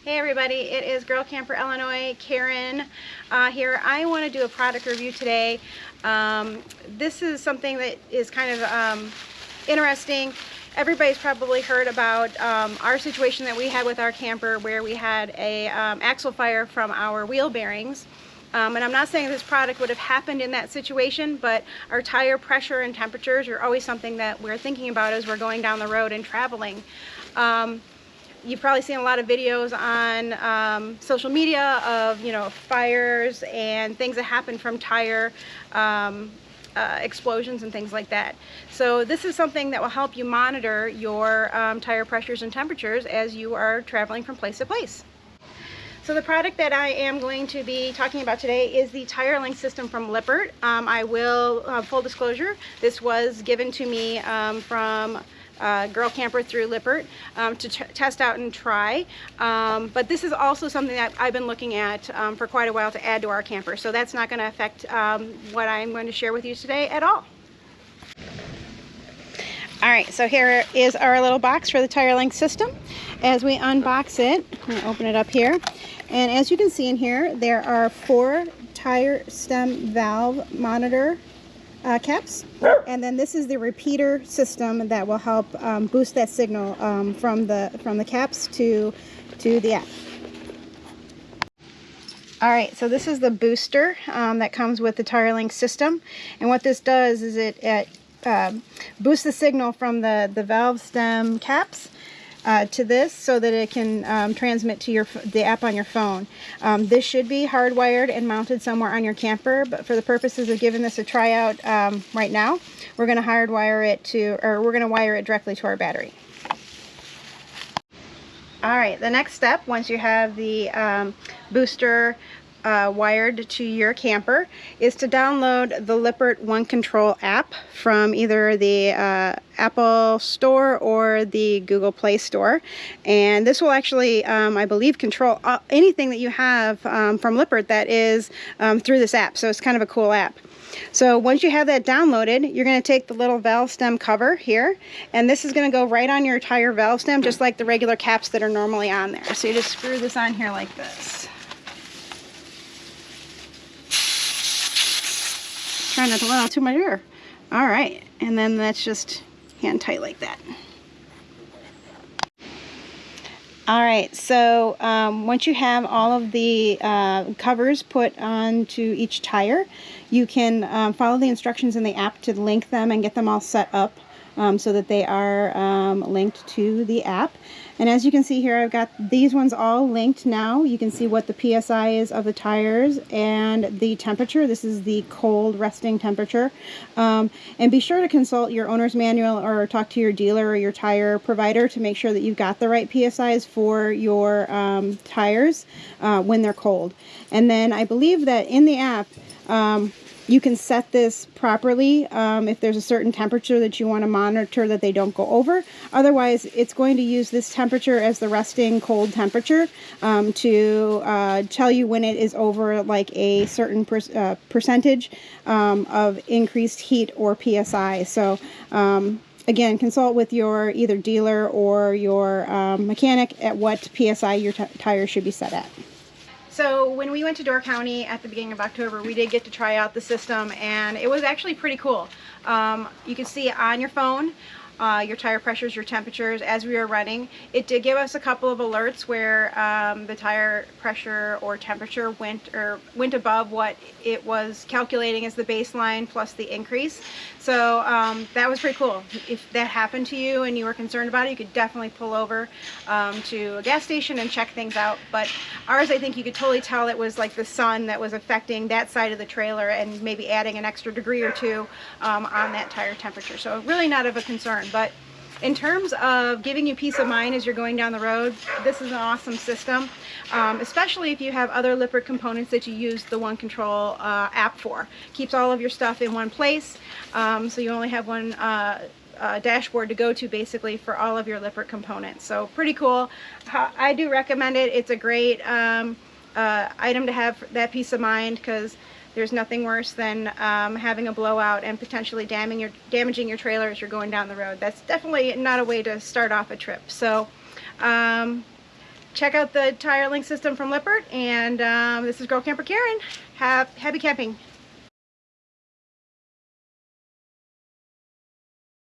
Hey everybody, it is Girl Camper Illinois, Karen here. I want to do a product review today. This is something that is kind of interesting. Everybody's probably heard about our situation that we had with our camper where we had a axle fire from our wheel bearings. And I'm not saying this product would have happened in that situation, but our tire pressure and temperatures are always something that we're thinking about as we're going down the road and traveling. You've probably seen a lot of videos on social media of, fires and things that happen from tire explosions and things like that. So this is something that will help you monitor your tire pressures and temperatures as you are traveling from place to place. So the product that I am going to be talking about today is the Tire Linc system from Lippert. I will, full disclosure, this was given to me from Girl Camper through Lippert to test out and try. But this is also something that I've been looking at for quite a while to add to our camper. So that's not going to affect what I'm going to share with you today at all. Alright, so here is our little box for the Tire Linc system. As we unbox it, I'm going to open it up here. And as you can see in here, there are 4 tire stem valve monitor caps, and then this is the repeater system that will help boost that signal from the caps to the app. All right, so this is the booster that comes with the Tire Linc system, and what this does is it boosts the signal from the valve stem caps to this so that it can transmit to the app on your phone. This should be hardwired and mounted somewhere on your camper, but for the purposes of giving this a try out right now, we're going to hardwire it we're going to wire it directly to our battery. Alright, the next step, once you have the booster wired to your camper, is to download the Lippert OneControl app from either the Apple Store or the Google Play Store, and this will actually I believe control anything that you have from Lippert that is through this app. So it's kind of a cool app. So once you have that downloaded, you're going to take the little valve stem cover here, and this is going to go right on your tire valve stem, just like the regular caps that are normally on there. So you just screw this on here like this. Trying not to let out too much air. All right, and then that's just hand tight like that. All right, so once you have all of the covers put onto each tire, you can follow the instructions in the app to link them and get them all set up so that they are linked to the app. And as you can see here, I've got these ones all linked now. You can see what the PSI is of the tires and the temperature. This is the cold resting temperature. And be sure to consult your owner's manual or talk to your dealer or your tire provider to make sure that you've got the right PSIs for your tires when they're cold. And then I believe that in the app, you can set this properly if there's a certain temperature that you want to monitor that they don't go over. Otherwise, it's going to use this temperature as the resting cold temperature to tell you when it is over like a certain percentage of increased heat or PSI. So again, consult with your either dealer or your mechanic at what PSI your tire should be set at. So when we went to Door County at the beginning of October, we did get to try out the system, and it was actually pretty cool. You can see on your phone your tire pressures, your temperatures as we were running. It did give us a couple of alerts where the tire pressure or temperature went above what it was calculating as the baseline plus the increase. So that was pretty cool. If that happened to you and you were concerned about it, you could definitely pull over to a gas station and check things out. But ours, I think you could totally tell it was like the sun that was affecting that side of the trailer and maybe adding an extra degree or two on that tire temperature. So really not of a concern. But in terms of giving you peace of mind as you're going down the road, this is an awesome system, especially if you have other Lippert components that you use the OneControl app for. Keeps all of your stuff in one place, so you only have one dashboard to go to basically for all of your Lippert components. So pretty cool. I do recommend it. It's a great item to have that peace of mind, because there's nothing worse than having a blowout and potentially damaging your trailer as you're going down the road. That's definitely not a way to start off a trip. So check out the tire link system from Lippert, and this is Girl Camper Karen. Happy camping.